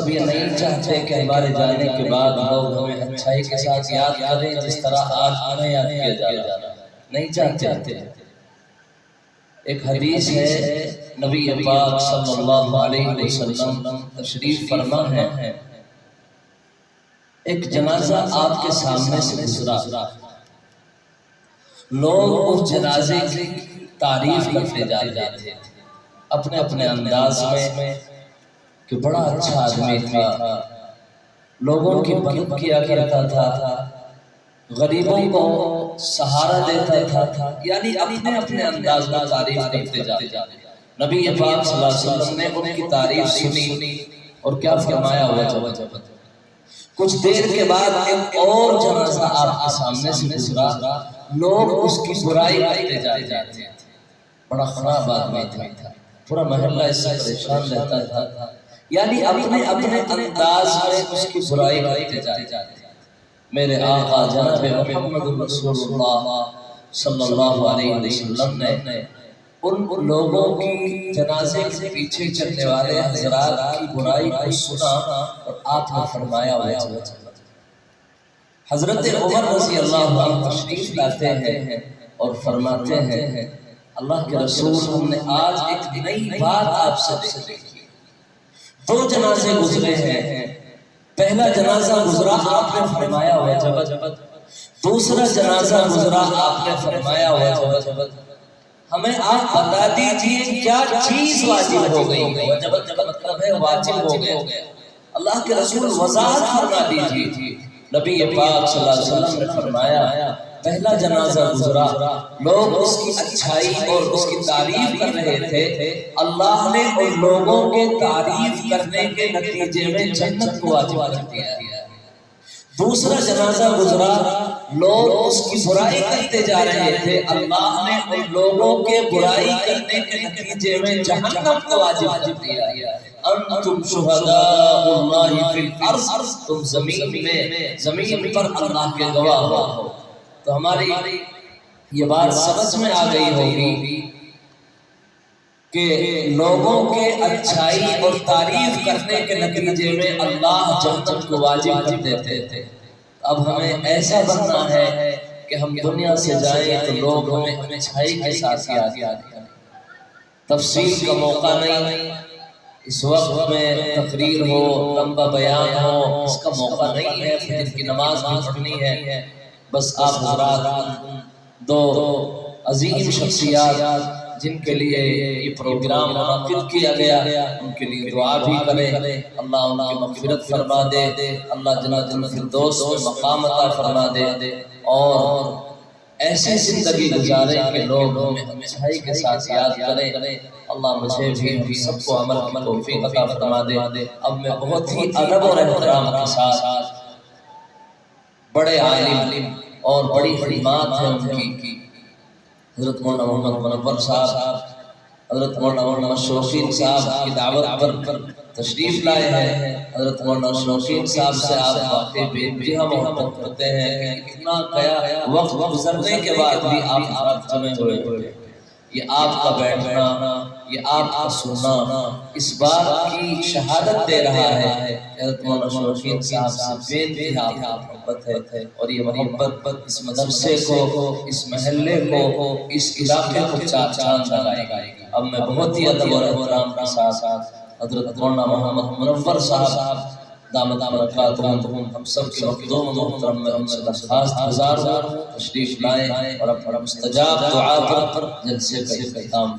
مطلب یہ نہیں چاہتے کہ ہمارے جانے کے بعد لوگ ہمیں اچھائی کے ساتھ یاد کریں جس طرح آج ہمیں یاد کیا جا رہا ہے، نہیں چاہتے۔ ایک حدیث ہے، نبی پاک صلی اللہ علیہ وسلم تشریف فرما ہے، ایک جنازہ آپ کے سامنے سے گزرا، لوگ اس جنازے کی تعریف کرتے جا رہے تھے اپنے اپنے انداز میں کہ بڑا اچھا آدمی تھا، لوگوں کی مدد کیا کرتا تھا، غریبوں کو سہارا دیتا تھا، یعنی اپنے اپنے انداز میں تعریف کرتے جا رہے۔ نبی پاک صلی اللہ علیہ وسلم نے ان کی تعریف سنی اور کیا فرمایا ہوا جب کچھ دیر کے بعد ایک اور جنازہ آپ کے سامنے سے گزرا، لوگ اس کی برائی کرتے جا رہے تھے، بڑا خراب آدمی تھا، پورا محلہ اس سے پریشان رہتا تھا، یعنی اپنے اپنے انداز میں اس کی برائی کرتے جا رہے تھے۔ میرے آقا جناب محمد رسول اللہ صلی اللہ علیہ وسلم نے ان لوگوں کی جنازے کے پیچھے چلنے والے حضرات کی برائی کو سنا اور آپ نے فرمایا ہوا حضرت عمر رضی اللہ عنہ تشریف لاتے ہیں اور فرماتے ہیں، اللہ کے رسول ہم نے آج ایک نئی بات آپ سے دیکھی، دو جنازے گزرے ہیں، پہلا جنازہ گزرا آپ نے فرمایا ہوا دوسرا جنازہ گزرا آپ نے فرمایا ہوا ہمیں آپ بتا دیجئے کیا چیز واجب ہو گئی، مطلب ہے واجب ہو گئے، اللہ کے رسول وضاحت فرما دیجئے۔ نبی پاک صلی اللہ علیہ وسلم نے فرمایا پہلا جنازہ گزرا، لوگ اس کی اچھائی اور اس کی تعریف کر رہے تھے، اللہ نے ان لوگوں کے تعریف کرنے کے نتیجے میں جنت کو واجب کر دیا۔ دوسرا جنازہ گزرا، لوگ اس کی برائی کرتے جا رہے تھے، اللہ نے ان لوگوں کے برائی کرنے کے نتیجے میں جہنم کو واجب کر دیا۔ انتم شہداء اللہ فی الارض، تم زمین پر اللہ کے گواہ ہو۔ تو ہماری یہ بات سمجھ میں آ گئی ہوگی کہ لوگوں کے اچھائی اور تعریف کرنے کے نتیجے میں اللہ جنت کو واجب کر دیتے تھے۔ اب ہمیں ایسا بننا ہے کہ ہم دنیا سے جائیں تو لوگ ہمیں اچھائی کے ساتھ یاد کریں۔ تفصیل کا موقع نہیں، اس وقت میں تقریر ہو، لمبا بیان ہو، اس کا موقع نہیں ہے، فجر کی نماز بھی پڑھنی ہے۔ بس آپ حضرات دو عظیم شخصیات جن کے لیے یہ پروگرام منعقد کیا گیا، ان کے لیے دعا بھی کریں، اللہ ان کی مغفرت فرما دے، اللہ جنت الفردوس میں مقام عطا فرما دے، اور ایسی زندگی گزاریں کہ لوگ ہمیں اچھائی کے ساتھ یاد کریں۔ اللہ مجھے بھی ہم سب کو عمل کی توفیق عطا فرما دے۔ اب میں بہت ہی ادب اور احترام کے ساتھ بڑے عالم اور بڑی خدمات ہیں ان کی، حضرت مولانا محمد منور صاحب، حضرت مولانا محمد شوقین صاحب کی دعوت پر تشریف لائے ہیں۔ حضرت مولانا شوقین صاحب سے آپ واقعی بے انتہا محبت کرتے ہیں کہ اتنا وقت گزرنے کے بعد بھی آپ جمع ہوئے، یہ آپ کا بیٹھنا، یہ آپ کا سننا اس بات کی شہادت دے رہا ہے کہ حضرت مولانا شوقین صاحب سے بے انتہا محبت ہے، اور یہ محبت اس مدرسے کو، اس محلے کو، اس علاقے کو چار چاند لگائے گا۔ اب میں بہت ہی ادب اور احترام کے ساتھ حضرت مولانا محمد منور صاحب دامت برکاتہم ہم سب کے مقدوم محترم میں ان سے درخواست گزار ہوں تشریف لائیں اور اپنا مستجاب دعا پر جلسے کا اختتام